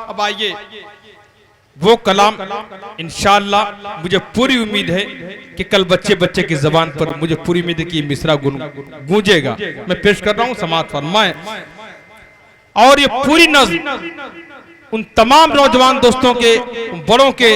अब आइए वो कलाम इंशाअल्लाह मुझे पूरी उम्मीद है कि कल बच्चे बच्चे की जबान पर मुझे पूरी उम्मीद है कि ये मिसरा गूंजेगा। मैं पेश कर रहा हूँ, समाअत फरमाएं। और ये पूरी नज़्म उन तमाम नौजवान दोस्तों के, बड़ों के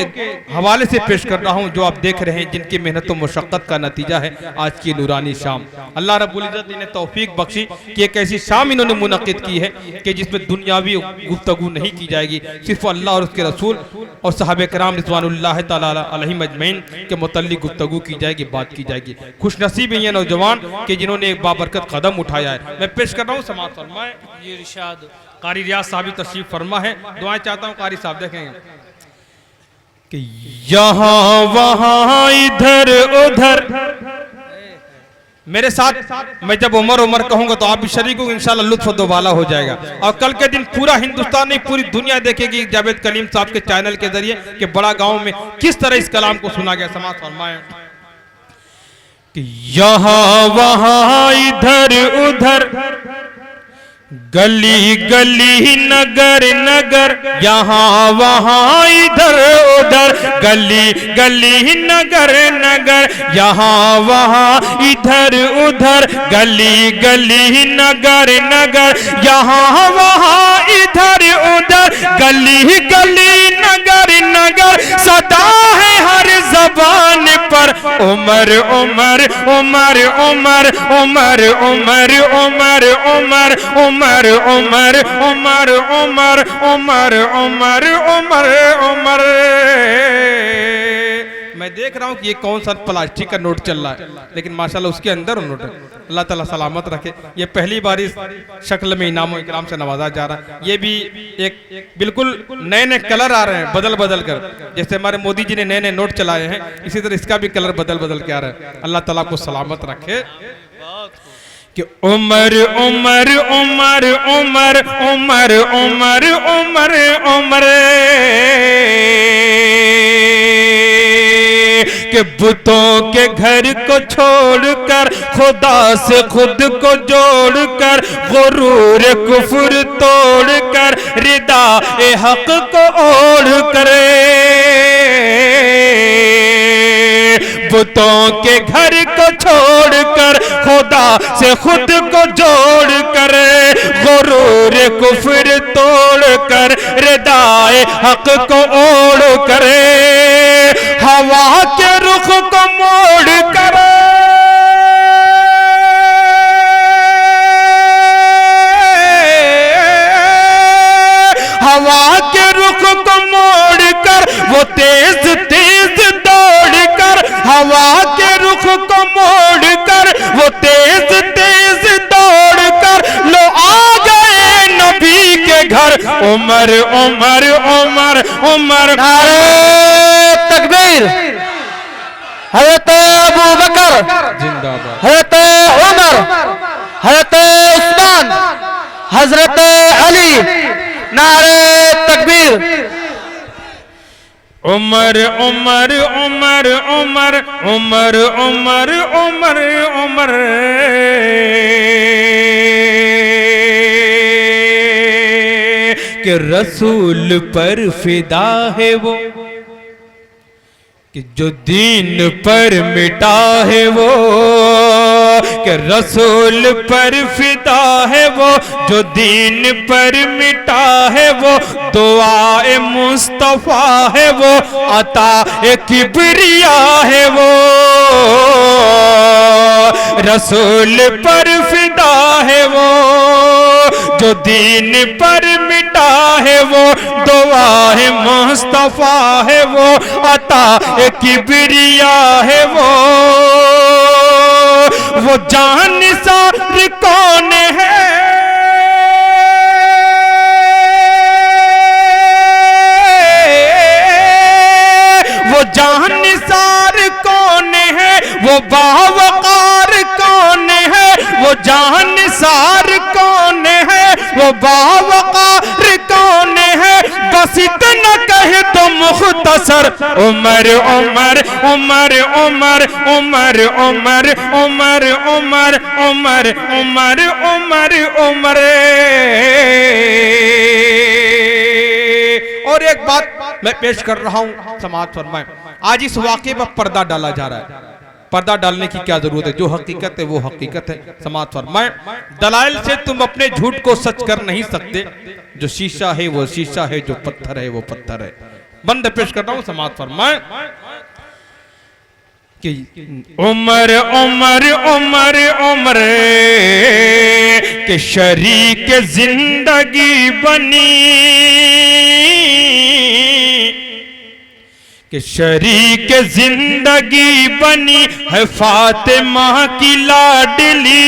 हवाले से पेश कर रहा हूं जो आप देख रहे हैं, जिनकी मेहनत और मुशक्कत का नतीजा है आज की नूरानी शाम। अल्लाह रब्बुल इज़्ज़त ने तौफीक बख्शी कि एक ऐसी शाम इन्होंने मुनक़्क़िद की है कि जिसमें दुनियावी गुफ्तगू नहीं की जाएगी, सिर्फ अल्लाह और उसके रसूल और सहाबे कराम रिज़वानुल्लाह तआला अलैहिम अजमईन के मुतल्लिक़ गुफ्तगू की जाएगी, बात की जाएगी। खुशनसीब है ये नौजवान कि जिन्होंने एक बाबरकत कदम उठाया है। मैं पेश कर रहा हूँ, समाअत फरमाएं। ये इरशाद कारी रियाज साहब तशरीफ फरमा है, दुआएं चाहता हूँ कारी साहब देखेंगे कि यहाँ वहाँ इधर उधर मेरे साथ मैं जब उमर उमर कहूंगा तो आप भी शरीक हो, इंशाल्लाह लुत्फ दोबाला हो जाएगा। और कल के दिन पूरा हिंदुस्तान नहीं पूरी दुनिया देखेगी जावेद कलीम साहब के चैनल के जरिए कि बड़ा गांव में किस तरह इस कलाम को सुना गया। समाअत फरमाएं कि यहाँ वहाँ इधर उधर गली गली नगर नगर, यहाँ वहाँ इधर उधर गली गली नगर नगर, यहाँ वहाँ इधर उधर गली गली नगर नगर, यहाँ वहाँ इधर उधर गली गली नगर नगर, सदा है हर जबान पर उमर उमर उमर उमर उमर उमर उमर उमर उमर उमर उमर उमर उमर उमर उमर उमर। मैं देख रहा हूँ कि ये कौन सा प्लास्टिक का नोट चल रहा है, लेकिन माशाल्लाह उसके अंदर नोट है। अल्लाह ताला सलामत रखे। ये पहली बार इस शक्ल में इनाम इकराम से नवाजा जा रहा है। ये भी एक बिल्कुल नए नए कलर आ रहे हैं बदल बदल कर, जैसे हमारे मोदी जी ने नए नए नोट चलाए हैं, इसी तरह इसका भी कलर बदल बदल के आ रहा है। अल्लाह ताला को सलामत रखे कि उमर उमर उमर उमर उमर उमर उमर उमर के बुतों के घर को छोड़कर खुदा से खुद को जोड़कर, गुरूर कुफर तोड़कर रिदा ए हक को ओढ़ करे, बुतों के घर को छोड़कर खुदा से खुद को जोड़ कर, गुरूर कुफर तोड़ कर रिदाए हक को ओढ़ करे, हवा के रुख को मोड़ कर हवा के रुख को मोड़ कर वो तेज तेज दौड़ कर, हवा के रुख को मोड़ कर वो तेज तेज दौड़ कर लो आ गए नबी के घर। उमर उमर उमर उमर नारे तकबीर, हज़रत अबू बकर जिंदाबाद, हज़रत उमर, हज़रत उस्मान, हज़रत अली, नारे तकबीर। उमर उमर उमर उमर उमर उमर उमर उमर के रसूल पर फिदा है वो कि जो दीन पर मिटा है वो, कि रसूल पर फिदा है वो जो दीन पर मिटा है वो, दुआए मुस्तफा है वो, अता किबरिया है वो, रसूल पर फिदा है वो जो दीन पर मिटा है वो, दुआए मुस्तफा है वो, अता किबरिया है वो जान सार कौन है, वो जान सार कौन है, वो बावकार कौन है, वो जान सार कौन है, वो बावकार कौन है, बस इतना कहे तो मुख्तसर उमर उमर उमर उमर उमर उमर उमर उमर उमर उमर उमर उमर और एक बात मैं पेश कर रहा हूं, समाअत फरमाएं। आज इस वाक़े पर पर्दा डाला जा रहा है। पर्दा डालने की क्या जरूरत है? जो हकीकत है वो हकीकत है। समाअत फरमाएं, दलाइल से तुम अपने झूठ को सच कर नहीं सकते। जो शीशा है वो शीशा है, जो पत्थर है वो पत्थर है। बंद पेश कर रहा हूं, समाअत फरमाएं कि उमर उमर उमर उमर के शरीक जिंदगी बनी, कि शरीक जिंदगी बनी है फातिमा की लाडली।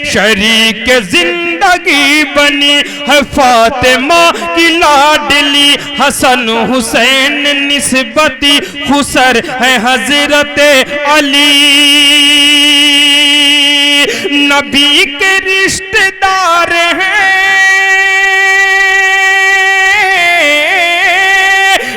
शरीक जिंदगी बनी है फातिमा की लाडली। हसन हुसैन निस्बती खुसर है हजरत अली। नबी के रिश्तेदार हैं,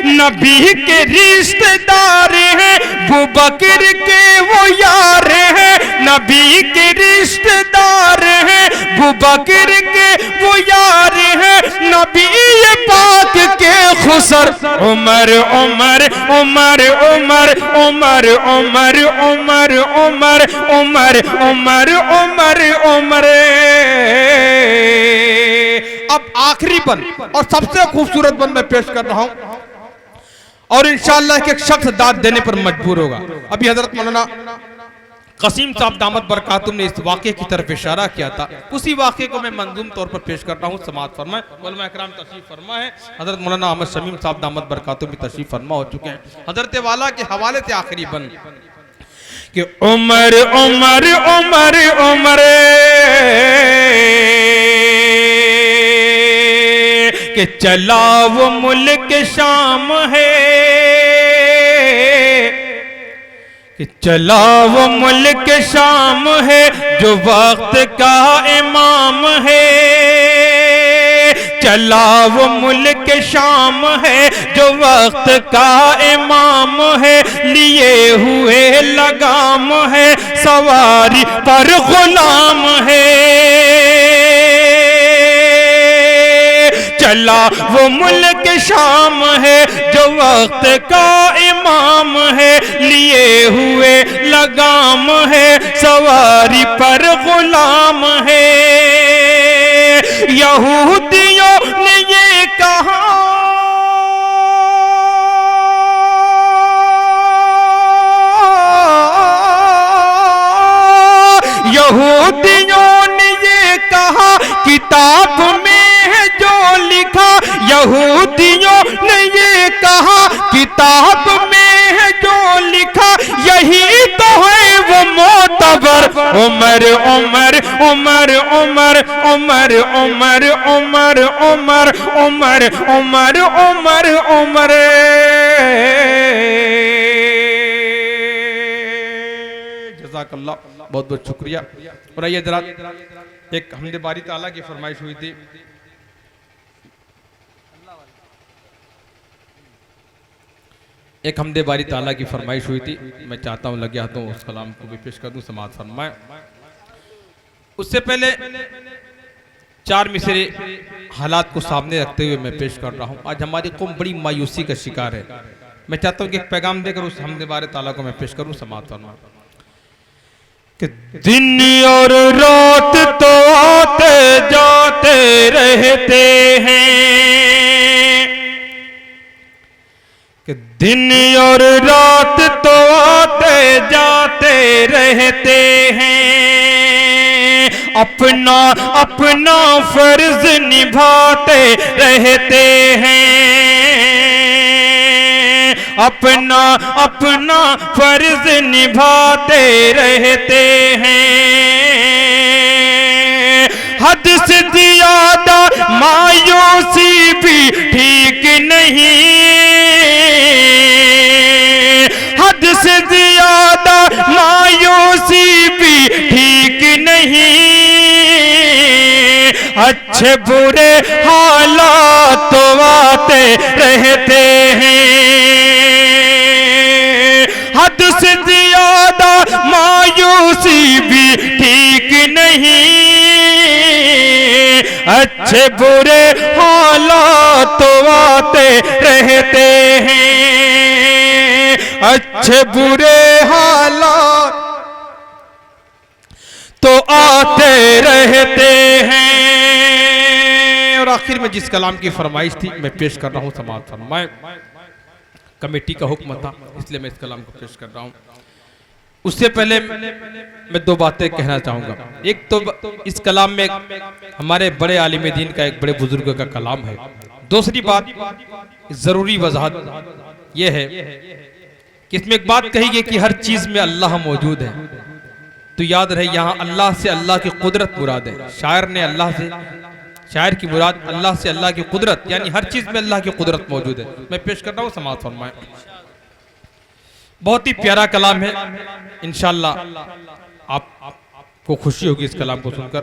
नबी के रिश्तेदार हैं, अबू बकर के वो यार हैं। नबी के रिश्तेदार हैं, अबू बकर के वो यार हैं। नबी पाक के खुसर उमर उमर उमर उमर उमर उमर उमर उमर उमर उमर उमर उमर। अब आखिरी बंद और सबसे खूबसूरत बंद मैं पेश कर रहा हूं, और इंशाअल्लाह एक शख्स दाद देने पर मजबूर होगा। अभी हजरत मौलाना कसीम साहब दामत बरकातुहू ने इस वाक़े की तरफ इशारा किया था, उसी वाक़े को मैं मंजूम तौर पर पेश कर रहा हूँ। समाअत फरमाएं, उलमा इकराम तशरीफ फरमा है। हजरत मौलाना अहमद शमीम साहब दामत बरकातुहू भी तशरीफ फरमा हो चुके हैं। हजरत वाला के हवाले से आखिरी बंद कि उमर उमर उमर उमर के चला वो मुल्क शाम है, कि चला वो मुल्क शाम है जो वक्त का इमाम है। चला वो मुल्क शाम है जो वक्त का इमाम है। लिए हुए लगाम है, सवारी पर गुलाम है। चला वो मुल्क शाम है जो वक्त का इमाम है। लिए हुए लगाम है, सवारी पर गुलाम है। यहूदियों ने ये कहा, यहूदियों ने ये कहा किताब में है जो लिखा। यहूदियों ने ये कहा किताब में है जो लिखा। यही तो है वो मोतबर उमर उमर उमर उमर उमर उमर उमर उमर उमर उमर उमर उमर। जज़ाकल्लाह, बहुत बहुत शुक्रिया। और आइए जरा एक हमदे बारी ताला की फरमाइश हुई थी, एक हमदे बारी ताला की फरमाइश हुई थी। मैं चाहता हूँ लगे हाथों उस कलाम को भी पेश कर दूं। समाअत फरमाएं। उससे पहले चार मिसरे हालात को सामने रखते हुए मैं पेश कर रहा हूँ। आज हमारी कौम बड़ी मायूसी का शिकार है। मैं चाहता हूँ कि एक पैगाम देकर उस हमदे बारी ताला को मैं पेश करूँ। समाअत फरमाएं कि दिन और रात तो आते जाते रहते हैं, कि दिन और रात तो आते जाते रहते हैं। अपना अपना फर्ज निभाते रहते हैं। अपना अपना फर्ज निभाते रहते हैं। हद से ज्यादा मायूसी भी ठीक नहीं। हद से ज्यादा मायूसी भी ठीक नहीं। अच्छे बुरे हालात तो आते रहते हैं। हद से ज्यादा मायूसी भी ठीक नहीं। अच्छे अच्छे बुरे हालात तो आते रहते हैं, अच्छे बुरे हालात तो आते रहते हैं। और आखिर में जिस कलाम की फरमाइश थी मैं पेश कर रहा हूँ, समाअत फरमाएं। कमेटी का हुक्म था इसलिए मैं इस कलाम को पेश कर रहा हूँ। उससे पहले मैं दो बातें कहना चाहूँगा। एक तो इस कलाम में हमारे बड़े आलिम दीन का, एक बड़े बुजुर्ग का कलाम है। दूसरी बात, ज़रूरी वजाहत यह है कि इसमें एक बात कही गई कि हर चीज़ में अल्लाह मौजूद है। तो याद रहे यहाँ अल्लाह से अल्लाह की कुदरत मुराद है। शायर ने अल्लाह से, शायर की मुराद अल्लाह से अल्लाह की कुदरत, यानी हर चीज़ में अल्लाह की कुदरत मौजूद है। मैं पेश कर रहा हूँ, समाअत फरमाएं। बहुत ही प्यारा कलाम है, इंशाअल्लाह आपको खुशी होगी इस कलाम को सुनकर,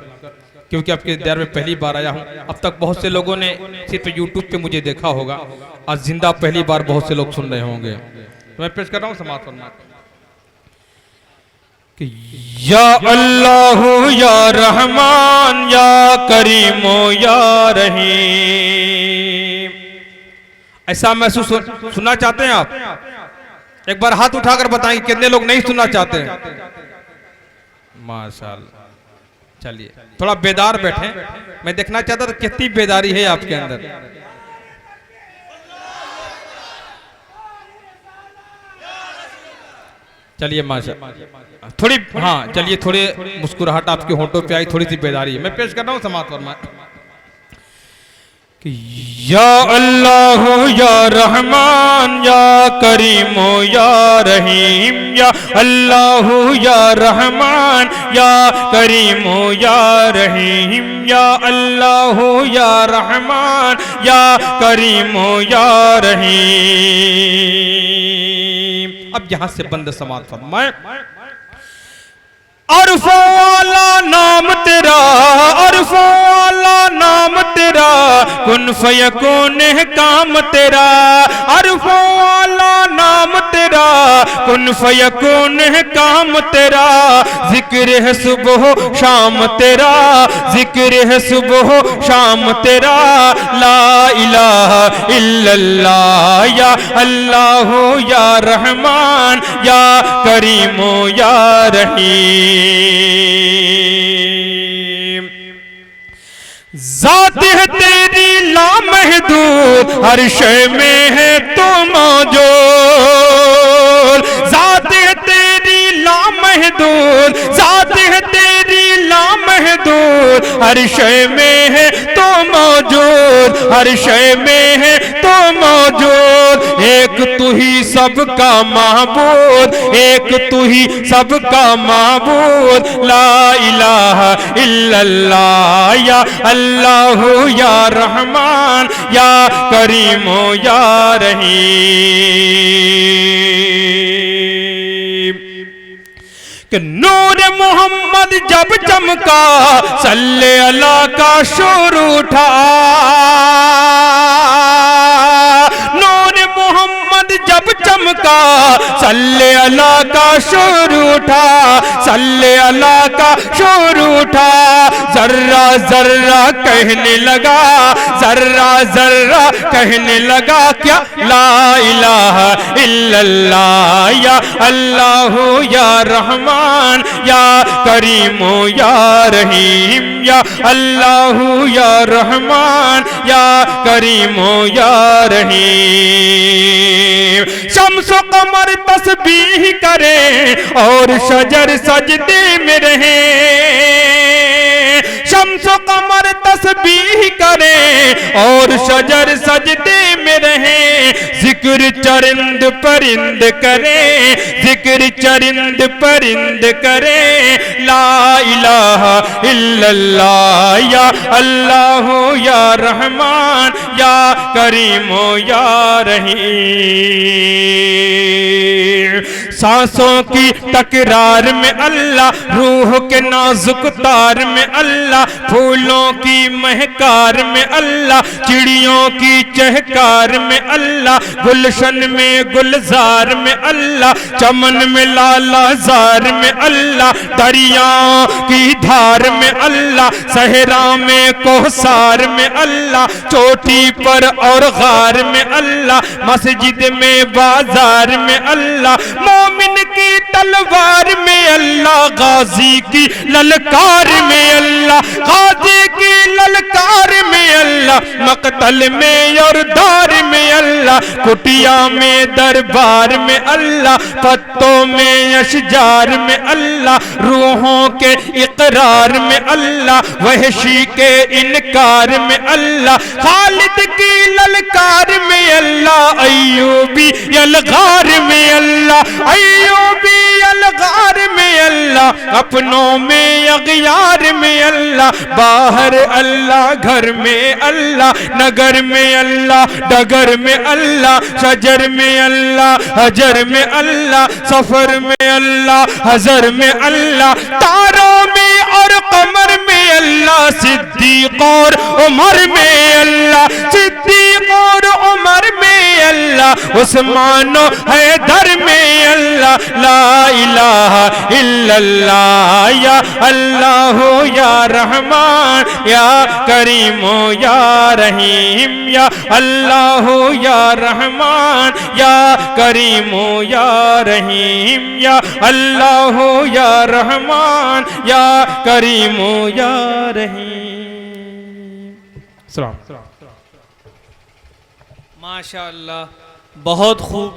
क्योंकि आपके दर में पहली बार आया हूँ। अब तक बहुत से लोगों ने सिर्फ यूट्यूब पे मुझे देखा होगा, आज जिंदा पहली बार बहुत से लोग सुन रहे होंगे। तो मैं पेश कर रहा हूँ, समाअत फरमाएं। या अल्लाह या रहमान या करीमो या रहीम। ऐसा महसूस सुनना चाहते हैं आप? एक बार हाथ उठाकर बताएंगे कितने लोग नहीं सुनना चाहते हैं। माशाअल्लाह, चलिए थोड़ा बेदार बैठे, मैं देखना चाहता था कितनी बेदारी है आपके अंदर। चलिए माशाअल्लाह, थोड़ी, हाँ चलिए, थोड़े मुस्कुराहट आपके होंठों पे आई, थोड़ी सी बेदारी है। मैं पेश कर रहा हूँ, समाअत फरमाएं। या अल्लाह या रहमान या करीमो या रहीम, या अल्लाह या रहमान या करीमो या रहीम, या अल्लाह या रहमान या करीमो या रहीम। अब यहां से बंद, समाअत फरमाएं। अरफो वाला नाम तेरा, अरफो वाला नाम तेरा, कुन फयकून है काम तेरा। अरफो वाला नाम तेरा, कुन फयकून है काम तेरा। जिक्र है सुबह शाम तेरा, जिक्र है सुबह शाम तेरा। ला इलाहा इल्लल्लाह या अल्लाह या रहमान या करीमो या रहीम। ज़ात है तेरी लामहदूद, हर शय में है तू मौजूद। ज़ात है तेरी लामहदूद, ज़ात है तेरी लामहदूद, हर शय में है तो मौजूद, हर शय में है तो मौजूद। एक तू ही सबका महबूद, एक तू ही सबका महबूद। ला इलाहा इल्लल्लाह या अल्लाह या रहमान या करीमो या रहीम। कि नूर मोहम्मद जब चमका, सल्ले अला का शोर उठा। नूर मोहम्मद जब चमका, सल्ले अला का शोर उठा, सल्ले अला का शोर उठा। जर्रा जर्रा कहने लगा, जर्रा जर्रा कहने लगा क्या? ला इलाहा इल्लल्लाह या अल्लाह या रहमान या करीमो या रहीम, या अल्लाह या रहमान या करीमो या रहीम। शम्स कमर तस्बीह करे और शजर सजदे में रहे। शम्स कमर तस्बीह करे और शजर सजदे में रहे। जिक्र चरिंद परिंद करे, जिक्र चरिंद परिंद करे। ला इलाहा इल्लल्लाह या अल्लाह या रहमान या करीमो या रहीम। सांसों की तकरार में अल्लाह, रूह के नाजुक तार में अल्लाह, फूलों की महकार में अल्लाह, चिड़ियों की चहकार में अल्लाह, गुलशन में गुलजार में अल्लाह, चमन में लालाजार में अल्लाह, दरियाओं की धार में अल्लाह, सहरा में कोहसार में अल्लाह, चोटी पर और गार में अल्लाह, मस्जिद में बाजार में अल्लाह, मोमिन की तलवार में अल्लाह, गाजी की ललकार में अल्लाह, गाजी की ललकार में अल्लाह, मकतल में और दार में अल्लाह, कुटिया में दरबार में अल्लाह, पत्तों में अशजार में अल्लाह, रूहों के इकरार में अल्लाह, वहशी के इनकार में अल्लाह, खालिद की ललकार में अल्लाह, अय्यूबी अलगार में अल्लाह, अय्यूबी अलगार में अल्लाह, अपनों में अगयार में अल्लाह, बाहर अल्लाह, घर में अल्लाह, नगर में अल्लाह, डगर में अल्लाह, शजर में अल्लाह, हजर में अल्लाह, सफर में अल्लाह, हजर में अल्लाह, तारों में और कमर में अल्लाह, सिद्दीक और उमर में अल्लाह, सिद्दीक और उमर में अल्लाह, उस्मान और हैदर में अल्लाह, ला इलाहा इल्लल्लाह, या अल्लाह या रहमान या करीम या रहीम, या अल्लाह या रहमान या करीम या रहीम, या अल्लाह या रहमान या करीम या रहीम। सलाम। माशाअल्लाह, बहुत खूब।